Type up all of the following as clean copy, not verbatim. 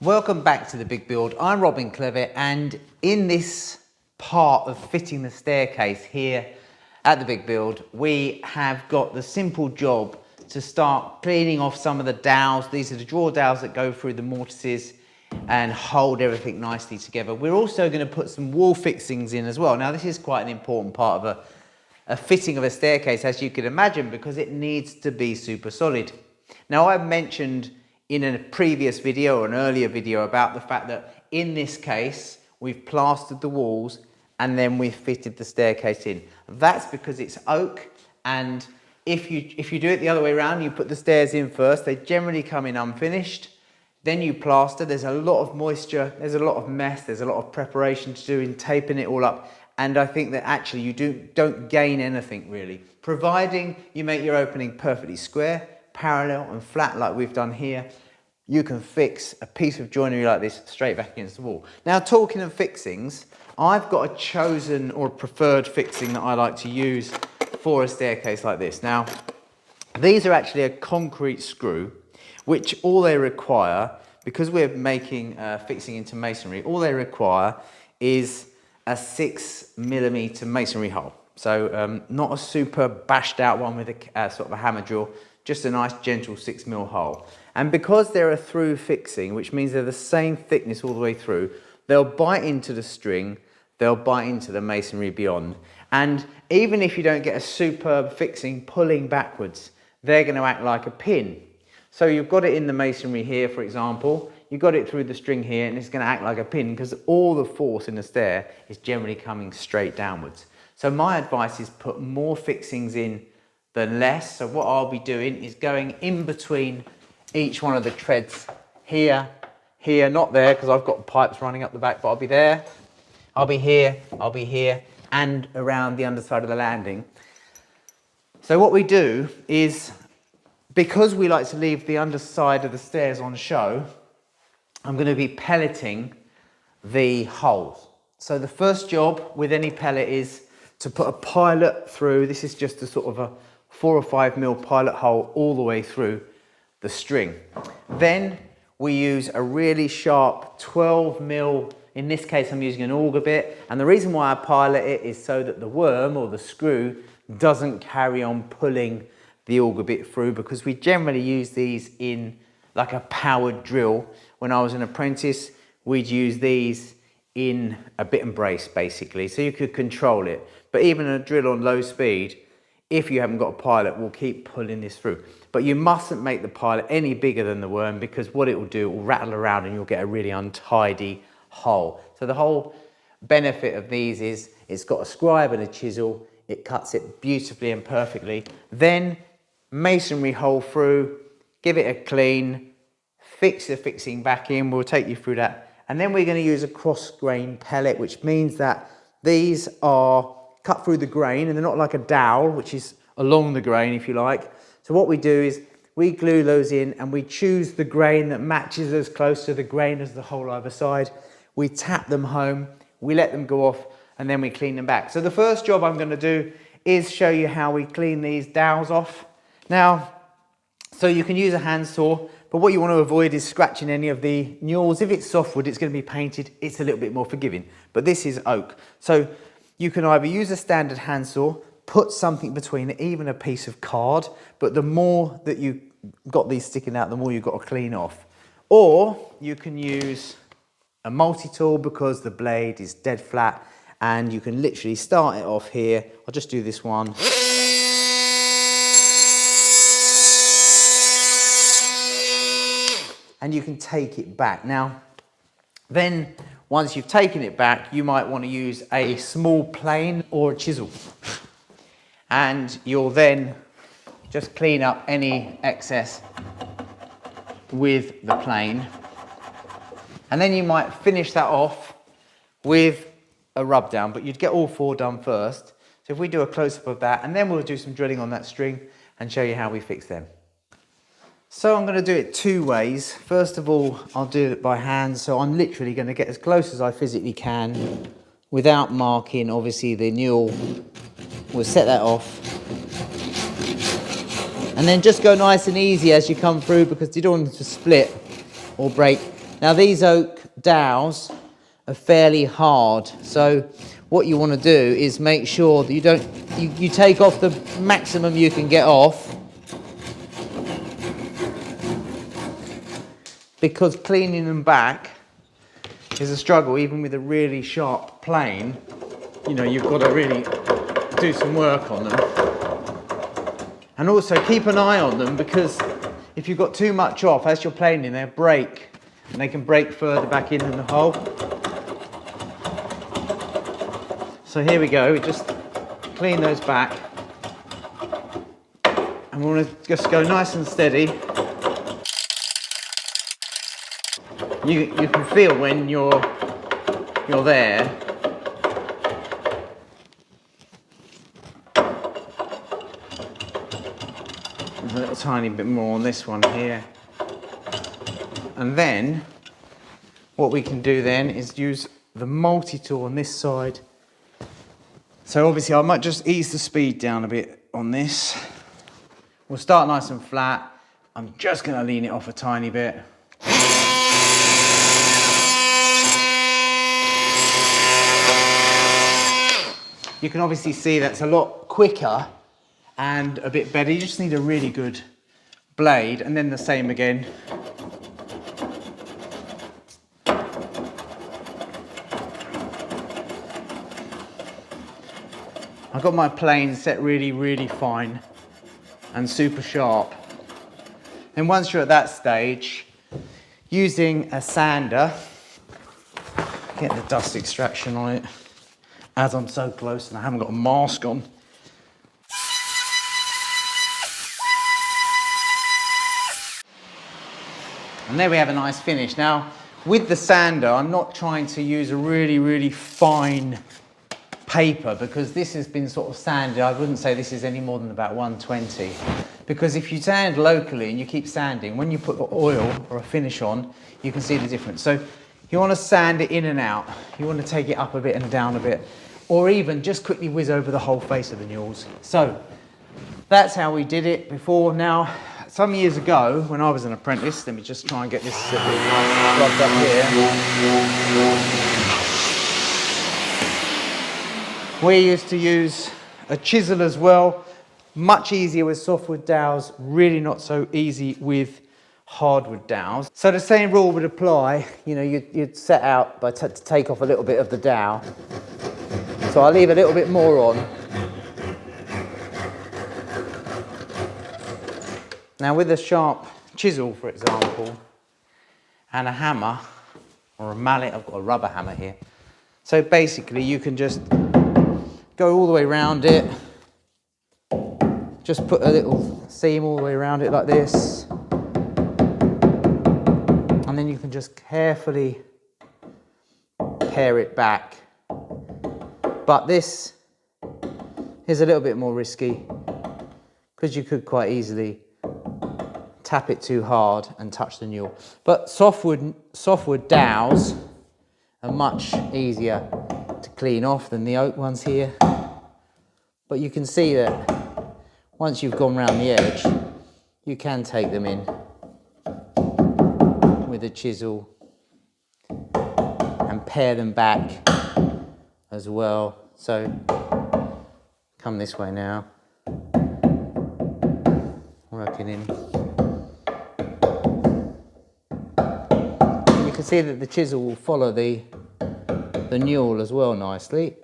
Welcome back to The Big Build. I'm Robin Clevitt, and in this part of fitting the staircase here at The Big Build, we have got the simple job to start cleaning off some of the dowels. These are the drawer dowels that go through the mortises and hold everything nicely together. We're also going to put some wall fixings in as well. Now, this is quite an important part of a fitting of a staircase, as you can imagine, because it needs to be super solid. Now, I've mentioned in a previous video or an earlier video about the fact that in this case, we've plastered the walls and then we've fitted the staircase in. That's because it's oak, and if you do it the other way around, you put the stairs in first, they generally come in unfinished, then you plaster, there's a lot of moisture, there's a lot of mess, there's a lot of preparation to do in taping it all up, and I think that actually you don't gain anything really, providing you make your opening perfectly square, parallel and flat like we've done here. You can fix a piece of joinery like this straight back against the wall. Now, talking of fixings, I've got a chosen or preferred fixing that I like to use for a staircase like this. Now, these are actually a concrete screw, which all they require, because we're making fixing into masonry, all they require is a 6mm masonry hole. So not a super bashed out one with a sort of a hammer drill, just a nice gentle 6mm hole. And because they're a through fixing, which means they're the same thickness all the way through, they'll bite into the string, they'll bite into the masonry beyond. And even if you don't get a superb fixing pulling backwards, they're going to act like a pin. So you've got it in the masonry here, for example, you've got it through the string here, and it's going to act like a pin because all the force in the stair is generally coming straight downwards. So my advice is put more fixings in than less. So what I'll be doing is going in between each one of the treads here, here, not there because I've got pipes running up the back, but I'll be there, I'll be here, and around the underside of the landing. So what we do is, because we like to leave the underside of the stairs on show, I'm going to be pelleting the holes. So the first job with any pellet is to put a pilot through. This is just a sort of a 4 or 5mm pilot hole all the way through the string. Then we use a really sharp 12mm, in this case I'm using an auger bit, and the reason why I pilot it is so that the worm or the screw doesn't carry on pulling the auger bit through, because we generally use these in like a powered drill. When I was an apprentice, we'd use these in a bit and brace basically, so you could control it. But even a drill on low speed, if you haven't got a pilot, will keep pulling this through. But you mustn't make the pilot any bigger than the worm, because what it will do, it will rattle around and you'll get a really untidy hole. So the whole benefit of these is it's got a scribe and a chisel, it cuts it beautifully and perfectly. Then masonry hole through, give it a clean, fix the fixing back in, we'll take you through that. And then we're going to use a cross grain pellet, which means that these are cut through the grain and they're not like a dowel, which is along the grain if you like. So what we do is we glue those in and we choose the grain that matches as close to the grain as the hole either side. We tap them home, we let them go off, and then we clean them back. So the first job I'm going to do is show you how we clean these dowels off. Now, so you can use a handsaw, but what you want to avoid is scratching any of the newels. If it's softwood, it's going to be painted, it's a little bit more forgiving, but this is oak. So you can either use a standard handsaw, put something between it, even a piece of card, but the more that you got these sticking out, the more you've got to clean off. Or you can use a multi-tool, because the blade is dead flat, and you can literally start it off here. I'll just do this one. And you can take it back. Now, then once you've taken it back, you might want to use a small plane or a chisel. And you'll then just clean up any excess with the plane. And then you might finish that off with a rub down, but you'd get all 4 done first. So if we do a close-up of that, and then we'll do some drilling on that string and show you how we fix them. So I'm going to do it 2 ways. First of all, I'll do it by hand. So I'm literally going to get as close as I physically can without marking, obviously, the newel. We'll set that off. And then just go nice and easy as you come through, because you don't want it to split or break. Now these oak dowels are fairly hard, so what you want to do is make sure that you take off the maximum you can get off, because cleaning them back is a struggle. Even with a really sharp plane, you know, you've got to really do some work on them. And also keep an eye on them, because if you've got too much off as you're planing, they'll break, and they can break further back in the hole. So here we go, we just clean those back, and we want to just go nice and steady. You can feel when you're there. There's a little tiny bit more on this one here. And then what we can do then is use the multi-tool on this side. So obviously I might just ease the speed down a bit on this. We'll start nice and flat. I'm just going to lean it off a tiny bit. You can obviously see that's a lot quicker and a bit better. You just need a really good blade, and then the same again. I've got my plane set really, really fine and super sharp. And once you're at that stage, using a sander, get the dust extraction on it, as I'm so close and I haven't got a mask on. And there we have a nice finish. Now, with the sander, I'm not trying to use a really, really fine paper, because this has been sort of sanded. I wouldn't say this is any more than about 120. Because if you sand locally and you keep sanding, when you put oil or a finish on, you can see the difference. So you want to sand it in and out. You want to take it up a bit and down a bit, or even just quickly whiz over the whole face of the newels. So that's how we did it before. Now, some years ago, when I was an apprentice, let me just try and get this rubbed up here. We used to use a chisel as well. Much easier with softwood dowels, really not so easy with hardwood dowels. So the same rule would apply. You know, you'd set out by to take off a little bit of the dowel. So I'll leave a little bit more on. Now with a sharp chisel, for example, and a hammer or a mallet, I've got a rubber hammer here. So basically you can just go all the way around it. Just put a little seam all the way around it like this. And then you can just carefully pare it back. But this is a little bit more risky, because you could quite easily tap it too hard and touch the newel. But softwood dowels are much easier to clean off than the oak ones here. But you can see that once you've gone round the edge, you can take them in with a chisel and pare them back as well. So come this way now, working in. And you can see that the chisel will follow the newel as well nicely.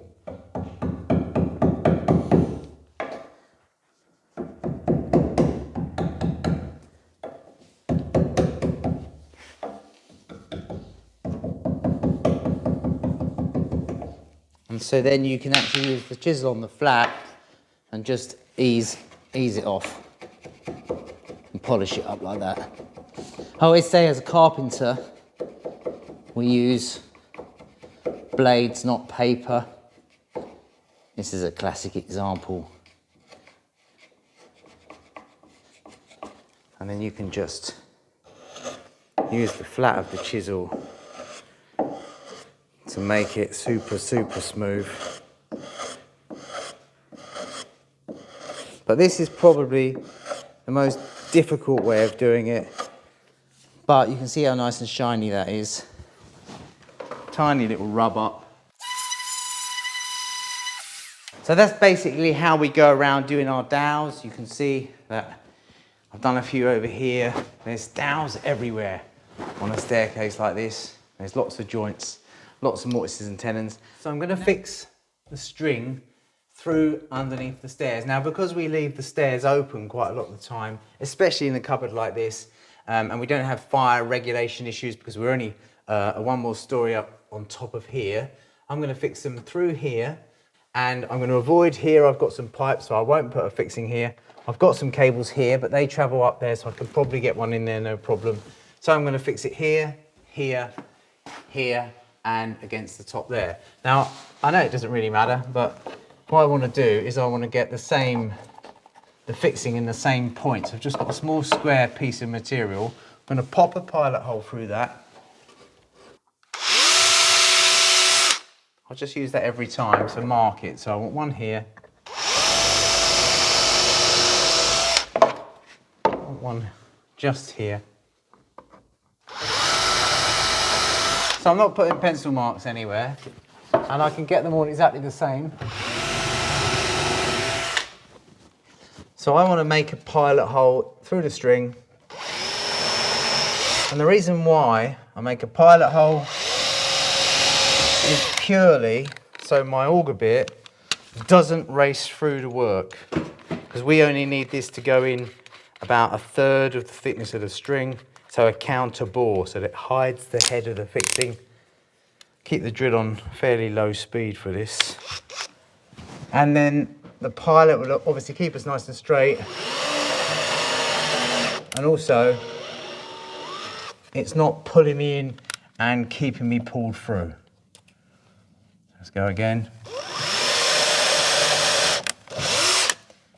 And so then you can actually use the chisel on the flat and just ease it off and polish it up like that. I always say, as a carpenter, we use blades, not paper. This is a classic example. And then you can just use the flat of the chisel to make it super smooth. But this is probably the most difficult way of doing it, But you can see how nice and shiny that is. Tiny little rub up. So that's basically how we go around doing our dowels. You can see that I've done a few over here. There's dowels everywhere on a staircase like this. There's lots of joints, lots of mortises and tenons. So I'm going to fix the string through underneath the stairs. Now, because we leave the stairs open quite a lot of the time, especially in a cupboard like this, and we don't have fire regulation issues because we're only one more story up on top of here, I'm going to fix them through here. And I'm going to avoid here. I've got some pipes, so I won't put a fixing here. I've got some cables here, but they travel up there, so I can probably get one in there, no problem. So I'm going to fix it here, here, here, and against the top there. Now, I know it doesn't really matter, but what I want to do is I want to get the fixing in the same point. So I've just got a small square piece of material. I'm going to pop a pilot hole through that. I'll just use that every time to mark it. So I want one here. I want one just here. So I'm not putting pencil marks anywhere, and I can get them all exactly the same. So I want to make a pilot hole through the string. And the reason why I make a pilot hole is purely so my auger bit doesn't race through the work, because we only need this to go in about 1/3 of the thickness of the string, so a counter bore, so that it hides the head of the fixing. Keep the drill on fairly low speed for this, and then the pilot will obviously keep us nice and straight, and also it's not pulling me in and keeping me pulled through. Let's go again.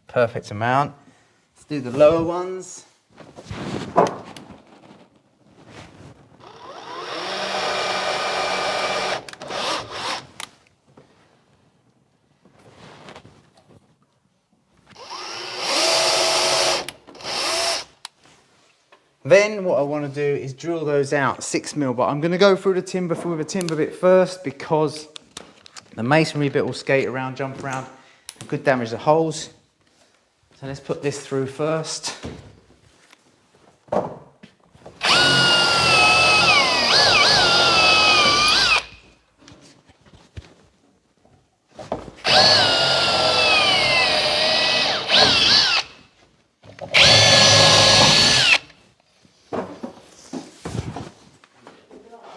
Perfect amount. Let's do the lower ones. Then what I want to do is drill those out 6mm, but I'm going to go through the timber with a timber bit first, because the masonry bit will skate around, jump around, and could damage the holes. So let's put this through first.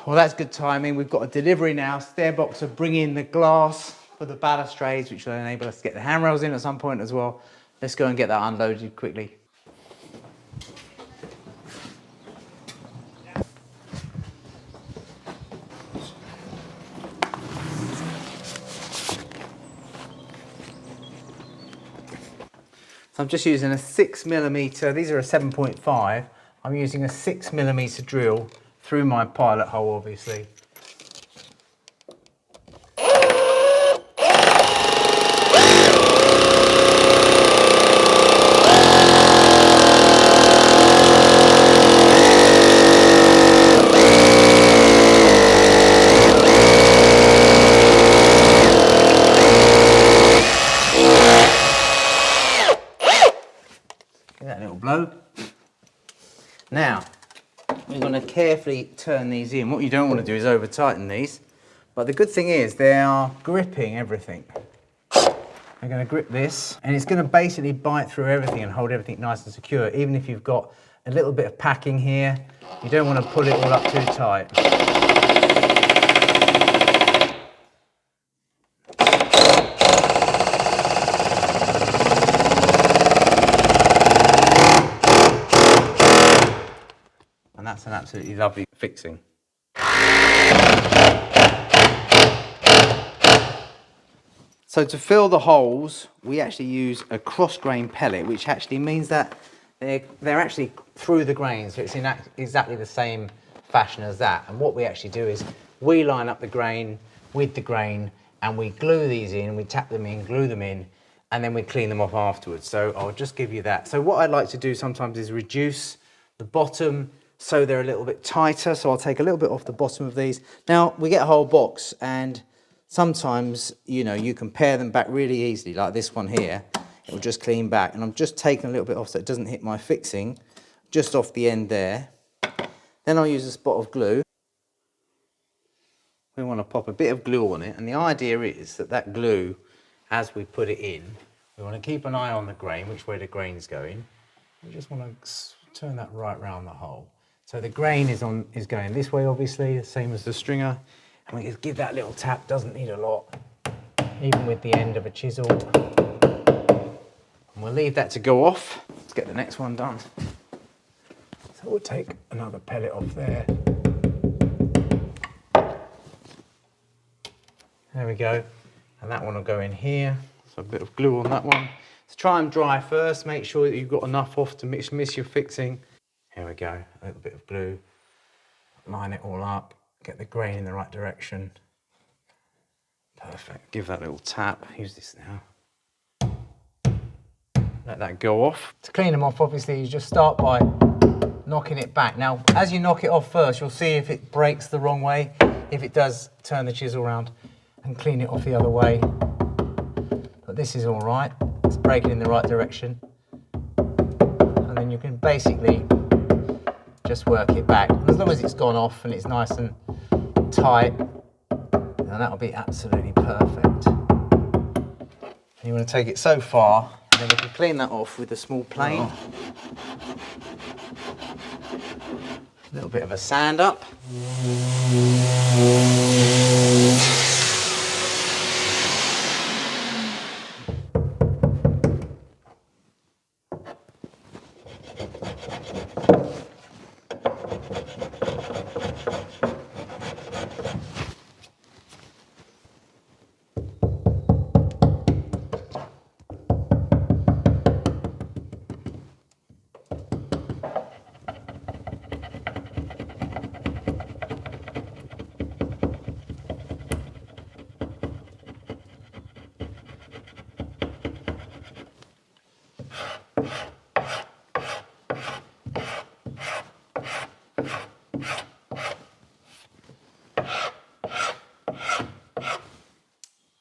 Well, that's good timing. We've got a delivery now. StairBox are bringing the glass for the balustrades, which will enable us to get the handrails in at some point as well. Let's go and get that unloaded quickly. So I'm just using a 6mm. These are a 7.5. I'm using a 6mm drill through my pilot hole, obviously. Give that a little blow. Now, we're going to carefully turn these in. What you don't want to do is over tighten these, but the good thing is they are gripping everything. They're going to grip this, and it's going to basically bite through everything and hold everything nice and secure. Even if you've got a little bit of packing here, you don't want to pull it all up too tight. And that's an absolutely lovely fixing. So to fill the holes, we actually use a cross grain pellet, which actually means that they're actually through the grain, so it's in exactly the same fashion as that. And what we actually do is we line up the grain with the grain, and we glue these in, we tap them in, glue them in, and then we clean them off afterwards. So I'll just give you that. So what I like to do sometimes is reduce the bottom so they're a little bit tighter. So I'll take a little bit off the bottom of these. Now we get a whole box, and sometimes, you know, you can pare them back really easily, like this one here. It will just clean back, and I'm just taking a little bit off so it doesn't hit my fixing, just off the end there. Then I'll use a spot of glue. We want to pop a bit of glue on it, and the idea is that that glue, as we put it in, we want to keep an eye on the grain, which way the grain's going. We just want to turn that right round the hole. So the grain is going this way, obviously, the same as the stringer. And we just give that little tap, doesn't need a lot, even with the end of a chisel. And we'll leave that to go off. Let's get the next one done. So we'll take another pellet off there. There we go. And that one will go in here. So a bit of glue on that one. So try and dry first. Make sure that you've got enough off to miss your fixing. Here we go. A little bit of glue. Line it all up. Get the grain in the right direction. Perfect. Give that a little tap. Use this now. Let that go off. To clean them off, obviously, you just start by knocking it back. Now, as you knock it off first, you'll see if it breaks the wrong way. If it does, turn the chisel around and clean it off the other way. But this is all right. It's breaking in the right direction. And then you can basically just work it back. And as long as it's gone off and it's nice and tight, then that'll be absolutely perfect. And you want to take it so far, and then we can clean that off with a small plane. A little bit of a sand up.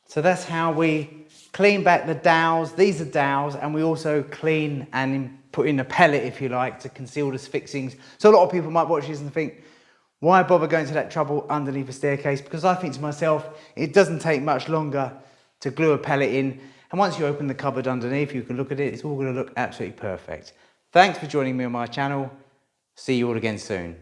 So that's how we clean back the dowels. These are dowels, and we also clean and put in a pellet, if you like, to conceal the fixings. So a lot of people might watch this and think, why bother going to that trouble underneath a staircase? Because I think to myself, it doesn't take much longer to glue a pellet in. And once you open the cupboard underneath, you can look at it. It's all going to look absolutely perfect. Thanks for joining me on my channel. See you all again soon.